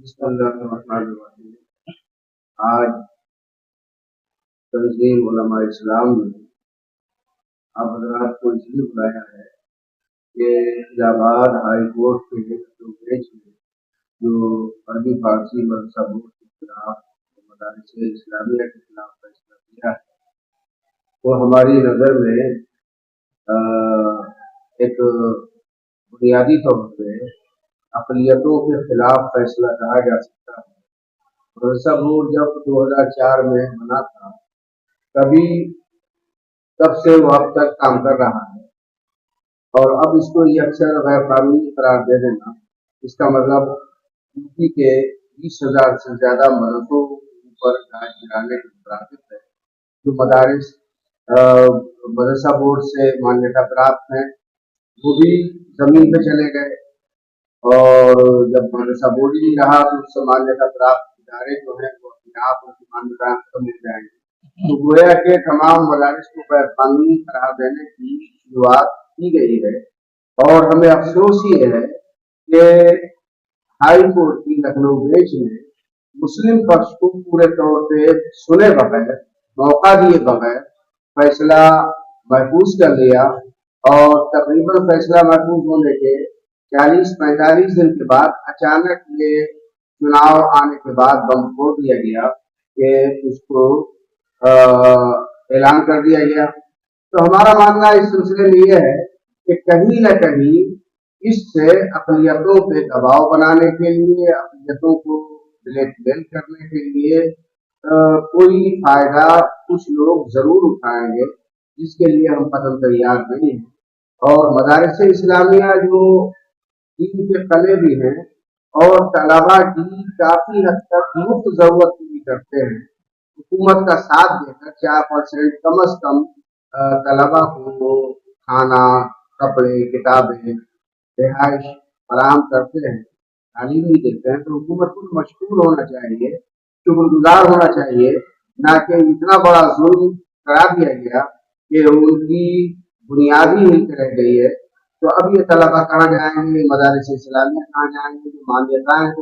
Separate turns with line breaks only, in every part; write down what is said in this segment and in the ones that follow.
بسم اللہ الرحمن الرحیم۔ آج تنظیم علماء اسلام نے آپ حضرات کو اس لیے بلایا ہے کہ الہ آباد ہائی کورٹ کے جو بیچ میں جو عربی فارسی مدرسہ بورڈ کے خلاف مدارس اسلامیہ کے خلاف فیصلہ کیا ہے وہ ہماری نظر میں ایک بنیادی طور پہ اقلیتوں کے خلاف فیصلہ کہا جا سکتا ہے۔ مدرسہ بورڈ جب 2004 میں بنا تھا تب سے وہ اب تک کام کر رہا ہے، اور اب اس کو یہ اکثر غیر قانونی قرار دے دینا، اس کا مطلب یوپی کے 20,000 سے زیادہ مدرسوں پر گاج گرانے کے مترادف ہے۔ جو مدارس مدرسہ بورڈ سے مانیتا پراپت ہیں وہ بھی زمین پہ چلے گئے، اور جب مدرسہ بورڈ ہی نہیں رہا تو اس سے مانیتا پراپت ادارے جو ہیں وہ اپنے آپ ان کی مانیتا ختم ہو جائیں گے۔ تو گویا کہ تمام مدارس کو غیر قانونی قرار دینے کی شروعات کی گئی ہے، اور ہمیں افسوس یہ ہے کہ ہائی کورٹ کی لکھنؤ بینچ نے مسلم پکش کو پورے طور پہ سنے بغیر، موقع دیے بغیر فیصلہ محفوظ کر لیا، اور تقریباً فیصلہ محفوظ ہونے کے 40-45 دن کے بعد اچانک یہ چناؤ آنے کے بعد بم پھوڑ دیا گیا کہ اس کو اعلان کر دیا گیا۔ تو ہمارا ماننا اس سلسلے میں یہ ہے کہ کہیں نہ کہیں اس سے اقلیتوں پہ دباؤ بنانے کے لیے، اقلیتوں کو بلیک میل کرنے کے لیے کوئی فائدہ کچھ لوگ ضرور اٹھائیں گے، جس کے لیے ہم قدم تیار نہیں ہیں۔ اور مدارس اسلامیہ جو دین کے قلعے بھی ہیں اور طلباء کی کافی حد تک مفت ضرورت پوری کرتے ہیں، حکومت کا ساتھ دے کر 4% کم از کم طلباء کو کھانا، کپڑے، کتابیں، رہائش فراہم کرتے ہیں، تعلیم بھی دیتے ہیں، تو حکومت کو مشکور ہونا چاہیے، شکر گزار ہونا چاہیے، نہ کہ اتنا بڑا ظلم کرا دیا گیا کہ ان کی بنیادی ہی رہ گئی ہے۔ تو اب یہ طلباء کہاں جائیں گے، مدارس اسلامیہ کہاں جائیں گے، جو مانیتائیں تو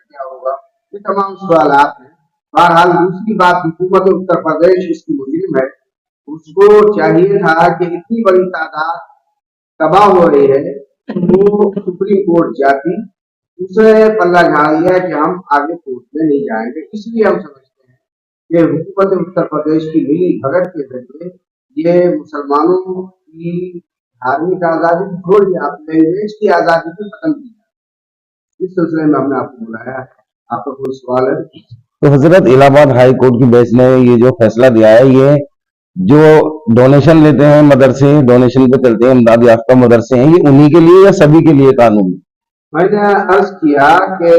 کیا ہوگا، یہ تمام سوالات ہیں۔ بہرحال دوسری بات، حکومت اتر پردیش اس کی مجرم ہے، اس کو چاہیے تھا کہ اتنی بڑی تعداد تباہ ہو رہی ہے وہ سپریم کورٹ جاتی، اسے پلہ جھاڑ دیا کہ ہم آگے کورٹ میں نہیں جائیں گے۔ اس لیے ہم سمجھتے ہیں کہ حکومت اتر پردیش کی ملی بھگت کے ذریعے یہ مسلمانوں کی دھارمک آزادی چھوڑی، آپ لینگویج کی آزادی کو ختم کیا۔ اس سلسلے میں ہم نے آپ کو بلایا ہے۔ آپ کا کوئی سوال ہے؟
تو حضرت الہ آباد ہائی کورٹ کی بینچ نے یہ جو فیصلہ دیا ہے، یہ جو ڈونیشن لیتے ہیں مدرسے، ڈونیشن پہ چلتے ہیں، امداد یافتہ مدرسے ہیں، یہ انہی کے لیے یا سبھی کے لیے قانون؟
میں نے عرض کیا کہ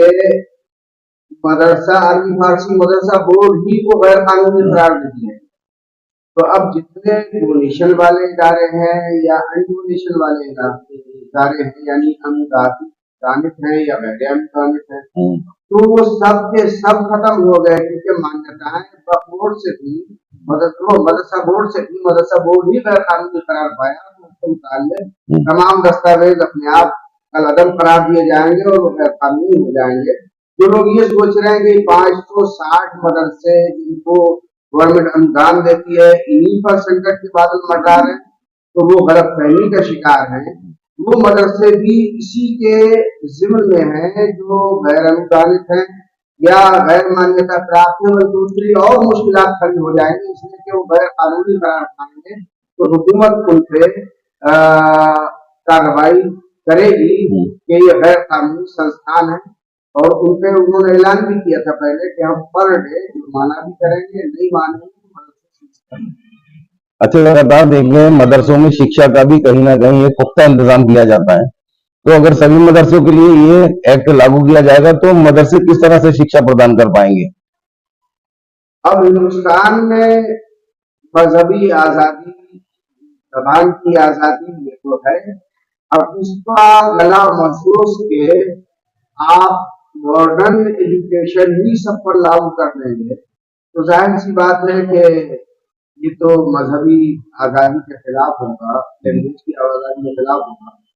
مدرسہ عربی فارسی مدرسہ بورڈ ہی کو غیر قانونی قرار دیتی ہے، تو اب جتنے ڈونیشن والے ادارے ہیں یا ان ڈونیشن والے ادارے ہیں، یعنی امدادی ہیں یا غیر امدادی ہیں، تو وہ سب کے سب ختم ہو گئے، کیونکہ مانیتائیں بورڈ سے بھی مدرسہ بورڈ سے بھی مدرسہ بورڈ ہی غیر قانونی قرار پایا، تو اس کے متعلق تمام دستاویز اپنے آپ کالعدم قرار دیے جائیں گے اور وہ غیر قانونی ہو جائیں گے۔ جو لوگ یہ سوچ رہے ہیں کہ 560 مدرسے جن کو گورنمنٹ انجام دیتی ہے انہی پر سنکٹ کے بادل مٹا رہے ہیں، تو وہ غلط فہمی کا شکار ہیں۔ وہ مدرسے بھی اسی کے ضمن میں ہیں جو غیر انوشاست ہیں یا غیر مانیتا پراپت ہیں، اور دوسری اور مشکلات کھڑی ہو جائیں گی، اس لیے کہ وہ غیر قانونی قرار پائیں گے، تو حکومت ان پہ کارروائی کرے گی کہ یہ غیر قانونی سنستھان ہے، اور ان پہ انہوں نے اعلان بھی کیا تھا پہلے کہ ہم پر ڈے جرمانہ بھی کریں گے، نہیں مانیں گے۔
اچھا، لگاتار دیکھ لیں مدرسوں میں شکشا کا بھی کہیں نہ کہیں ایک پختہ انتظام کیا جاتا ہے، تو اگر سبھی مدرسوں کے لیے یہ ایکٹ لاگو کیا جائے گا تو مدرسے کس طرح سے شکشا پردان کر پائیں گے؟
اب ہندوستان میں مذہبی آزادی، زبان کی آزادی یہ تو ہے، اب اس کا گلا محسوس کے آپ ماڈرن ایجوکیشن ہی سب پر لاگو کر دیں گے تو ظاہر سی بات ہے کہ یہ تو مذہبی آزادی کے خلاف ہوگا، لینگویج کی آزادی کے خلاف ہوگا۔